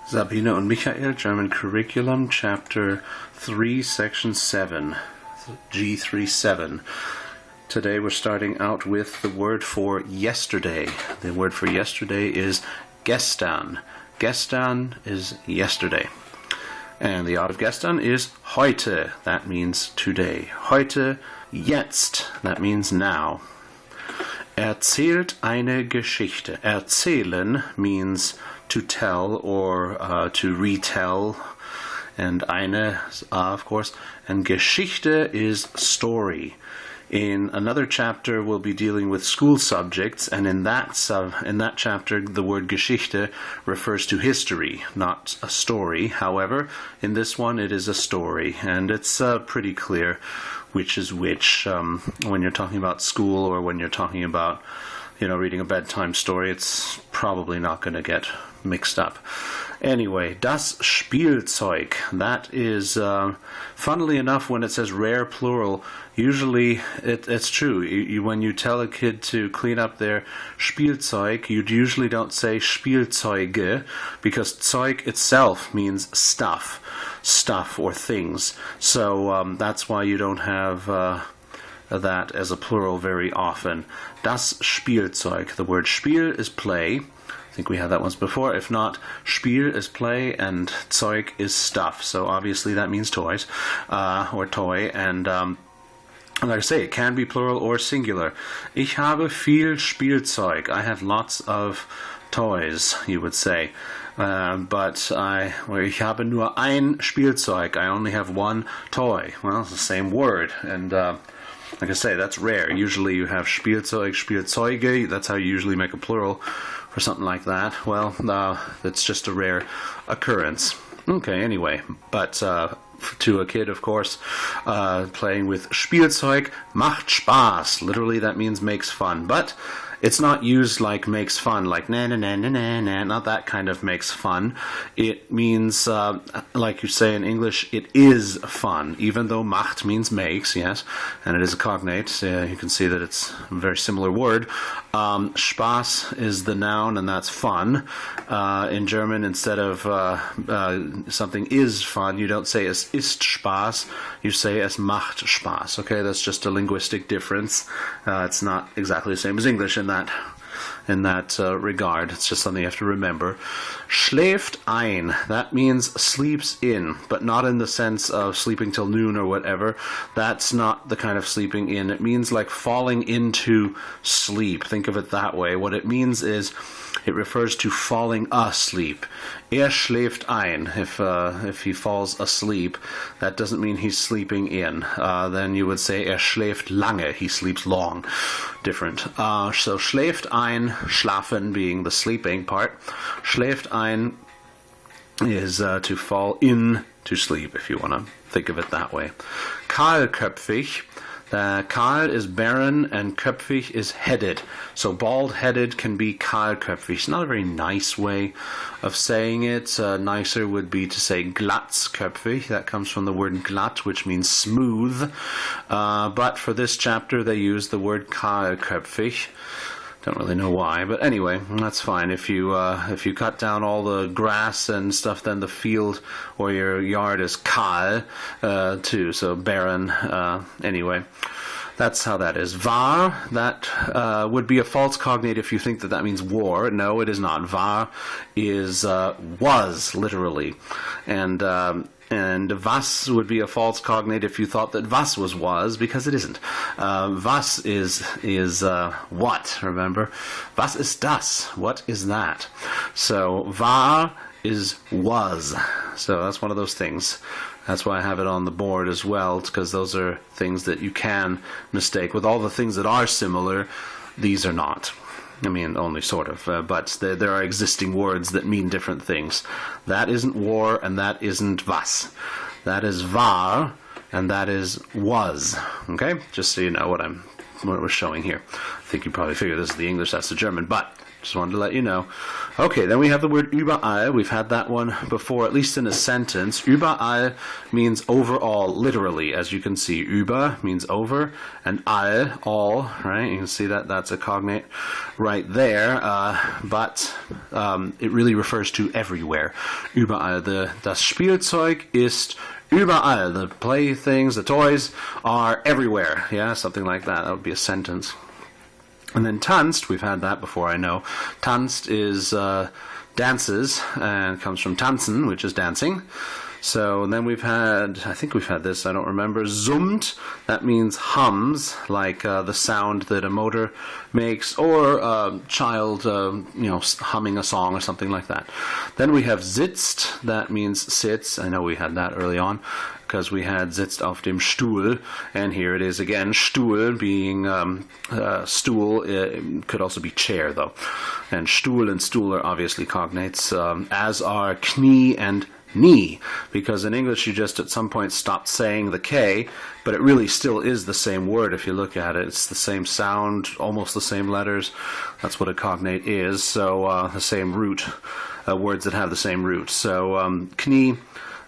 Sabine und Michael, German Curriculum, Chapter 3, Section 7, G-3-7. Today we're starting out with the word for yesterday. The word for yesterday is gestern. Gestern is yesterday. And the art of gestern is heute. That means today. Heute, jetzt. That means now. Erzählt eine Geschichte. Erzählen means to tell or to retell. And eine, of course. And Geschichte is story. In another chapter, we'll be dealing with school subjects, and in that chapter, the word Geschichte refers to history, not a story. However, in this one, it is a story, and it's pretty clear which is which. When you're talking about school or when you're talking about, reading a bedtime story, it's probably not going to get mixed up. Anyway, das Spielzeug, that is, funnily enough, when it says rare plural, usually it's true. When you tell a kid to clean up their Spielzeug, you usually don't say Spielzeuge, because Zeug itself means stuff or things. So that's why you don't have that as a plural very often. Das Spielzeug. The word Spiel is play. I think we had that once before. If not, Spiel is play and Zeug is stuff. So obviously that means toys or toy. And like I say, it can be plural or singular. Ich habe viel Spielzeug. I have lots of toys, you would say. But ich habe nur ein Spielzeug. I only have one toy. Well, it's the same word. And like I say, that's rare. Usually you have Spielzeug, Spielzeuge. That's how you usually make a plural for something like that. Well, it's just a rare occurrence. Okay, anyway, but to a kid, of course, playing with Spielzeug macht Spaß. Literally, that means makes fun. But it's not used like makes fun, like na na na na na na, not that kind of makes fun. It means, like you say in English, it is fun, even though macht means makes, yes, and it is a cognate. You can see that it's a very similar word. Spaß is the noun, and that's fun. In German, instead of something is fun, you don't say es ist Spaß, you say es macht Spaß. Okay, that's just a linguistic difference. It's not exactly the same as English in that regard. It's just something you have to remember. Schläft ein, that means sleeps in, but not in the sense of sleeping till noon or whatever. That's not the kind of sleeping in. It means like falling into sleep. Think of it that way. What it means is it refers to falling asleep. Schläft ein. If he falls asleep, that doesn't mean he's sleeping in. Then you would say schläft lange. He sleeps long. Different. So schläft ein, schlafen being the sleeping part. Schläft ein is to fall in to sleep, if you want to think of it that way. Kahlköpfig. Kahl is barren and köpfig is headed. So bald-headed can be kahlköpfig. It's not a very nice way of saying it. Nicer would be to say glatzköpfig. That comes from the word glatt, which means smooth. But for this chapter, they use the word kahlköpfig. Don't really know why, but anyway, that's fine. If you cut down all the grass and stuff, then the field or your yard is kahl too, so barren. Anyway, that's how that is. War, that would be a false cognate if you think that means war. No, it is not. War is was, literally. And was would be a false cognate if you thought that was was, because it isn't. Was is what, remember? Was ist das? What is that? So war is was. So that's one of those things. That's why I have it on the board as well, because those are things that you can mistake. With all the things that are similar, these are not. I mean, only sort of, but there are existing words that mean different things. That isn't war, and that isn't was. That is war, and that is was. Okay? Just so you know what we're showing here. I think you probably figure this is the English, that's the German, but Just wanted to let you know. Okay, then we have the word überall. We've had that one before, at least in a sentence. Überall means overall, literally, as you can see. Über means over, and all, right? You can see that that's a cognate right there, but it really refers to everywhere. Überall. Das Spielzeug ist überall. The playthings, the toys are everywhere. Yeah, something like that. That would be a sentence. And then tanzt, we've had that before, I know. Tanzt is dances, and comes from tanzen, which is dancing. So then we've had, I think we've had this, I don't remember, summt, that means hums, like the sound that a motor makes, or a child, humming a song or something like that. Then we have sitzt, that means sits. I know we had that early on, because we had sitzt auf dem Stuhl, and here it is again, Stuhl being stool, it could also be chair though. And Stuhl and stool are obviously cognates, as are Knie and knee, because in English you just at some point stopped saying the K, but it really still is the same word if you look at it. It's the same sound, almost the same letters. That's what a cognate is, so the same root, words that have the same root. So Knie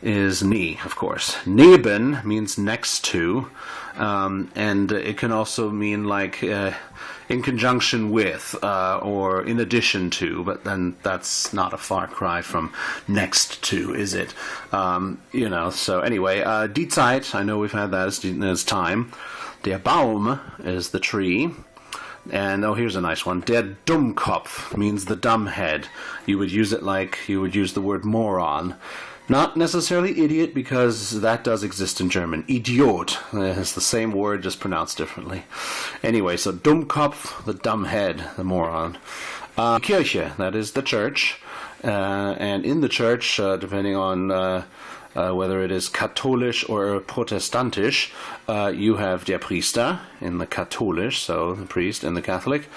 is knee, of course. Neben means next to, and it can also mean like in conjunction with or in addition to, but then that's not a far cry from next to, is it? So anyway, die Zeit, I know we've had that as time. Der Baum is the tree. And here's a nice one. Der Dummkopf means the dumb head. You would use it like you would use the word moron. Not necessarily idiot, because that does exist in German. Idiot is the same word, just pronounced differently. Anyway, so Dummkopf, the dumb head, the moron. Kirche, that is the church. And in the church, depending on whether it is katholisch or protestantisch, you have der Priester in the katholisch, so the priest in the Catholic,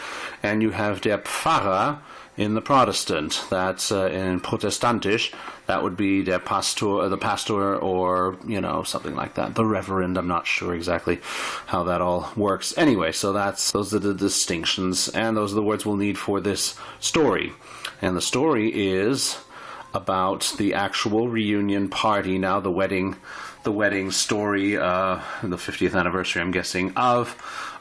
and you have der Pfarrer in the Protestant. That's in protestantisch, that would be the pastor, or something like that. The reverend. I'm not sure exactly how that all works. Anyway, so those are the distinctions, and those are the words we'll need for this story. And the story is about the actual reunion party. Now the wedding story, the 50th anniversary, I'm guessing, of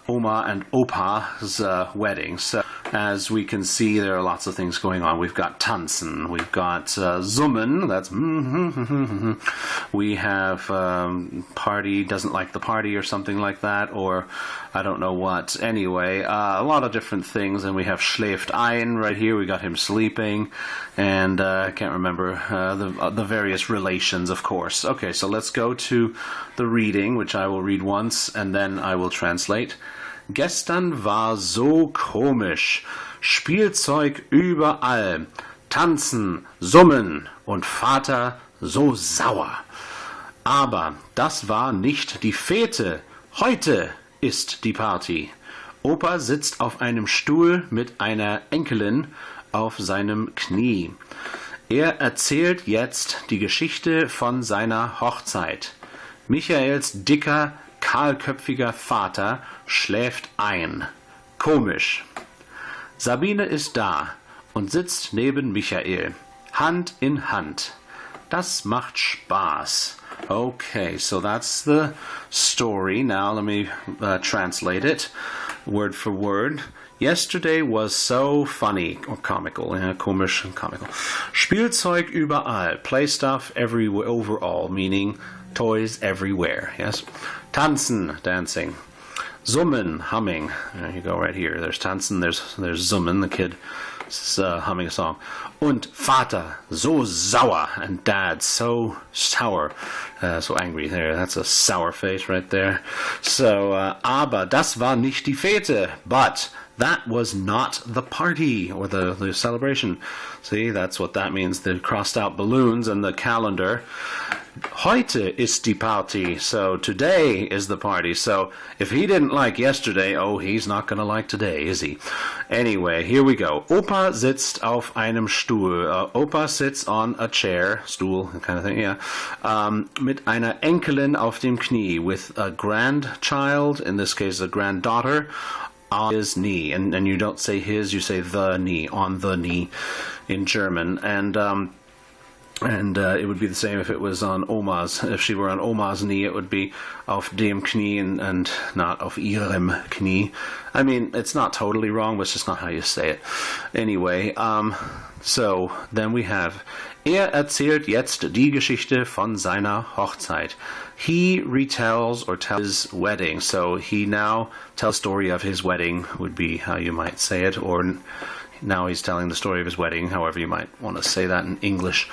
Oma and Opa's wedding. So as we can see, there are lots of things going on. We've got tanzen, we've got summen, that's we have party, doesn't like the party or something like that, or I don't know what. Anyway, a lot of different things, and we have schläft ein right here, we got him sleeping, and I can't remember the various relations, of course. Okay, so let's go to the reading, which I will read once, and then I will translate. Gestern war so komisch, Spielzeug überall, Tanzen, Summen und Vater so sauer. Aber das war nicht die Fete, heute ist die Party. Opa sitzt auf einem Stuhl mit einer Enkelin auf seinem Knie. Er erzählt jetzt die Geschichte von seiner Hochzeit. Michaels dicker, kahlköpfiger Vater schläft ein. Komisch. Sabine ist da und sitzt neben Michael, Hand in Hand. Das macht Spaß. Okay, so that's the story. Now let me translate it word for word. Yesterday was so funny, or comical, komisch and comical. Spielzeug überall, play stuff everywhere, overall, meaning toys everywhere, yes? Tanzen, dancing. Summen, humming. There you go, right here. There's tanzen, there's summen, the kid is humming a song. Und Vater, so sauer, and Dad, so sour, so angry. There, that's a sour face right there. So, aber das war nicht die Fete, but that was not the party, or the celebration. See, that's what that means. They crossed out balloons and the calendar. Heute ist die Party, so today is the party. So if he didn't like yesterday, he's not going to like today, is he? Anyway, here we go. Opa sitzt auf einem Stuhl. Opa sits on a chair, stool, kind of thing, yeah. Mit einer Enkelin auf dem Knie, with a grandchild, in this case a granddaughter, on his knee. And you don't say his, you say the knee, on the knee in German. And it would be the same if it was on Oma's. If she were on Oma's knee, it would be auf dem Knie and not auf ihrem Knie. I mean, it's not totally wrong, but it's just not how you say it. Anyway, so then we have, erzählt jetzt die Geschichte von seiner Hochzeit. He retells or tells his wedding. So he now tells the story of his wedding, would be how you might say it, or now he's telling the story of his wedding, however you might want to say that in English.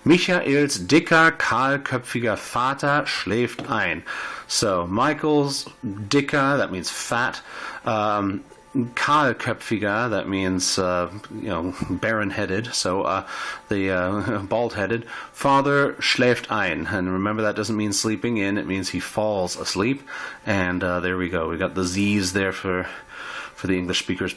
Michaels dicker, kahlköpfiger Vater schläft ein. So Michael's dicker, that means fat. Kahlköpfiger, that means, barren-headed, so the bald-headed. Father schläft ein, and remember that doesn't mean sleeping in, it means he falls asleep, and there we go. We got the Z's there for the English speaker's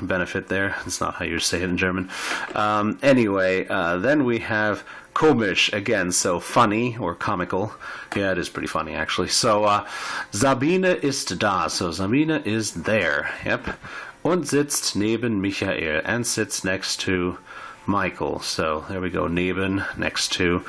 benefit there. It's not how you say it in German. Anyway, then we have komisch again, so funny or comical. Yeah, it is pretty funny actually. So Sabine ist da. So Sabine is there. Yep. Und sitzt neben Michael, and sits next to Michael. So there we go. Neben, next to.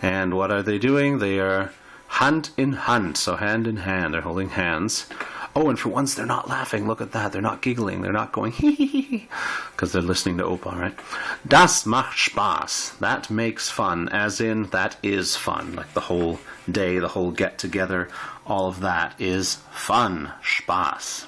And what are they doing? They are Hand in Hand. So hand in hand. They're holding hands. Oh, and for once they're not laughing. Look at that. They're not giggling. They're not going hee hee hee, because they're listening to Opa, right? Das macht Spaß. That makes fun, as in that is fun. Like the whole day, the whole get-together, all of that is fun. Spaß.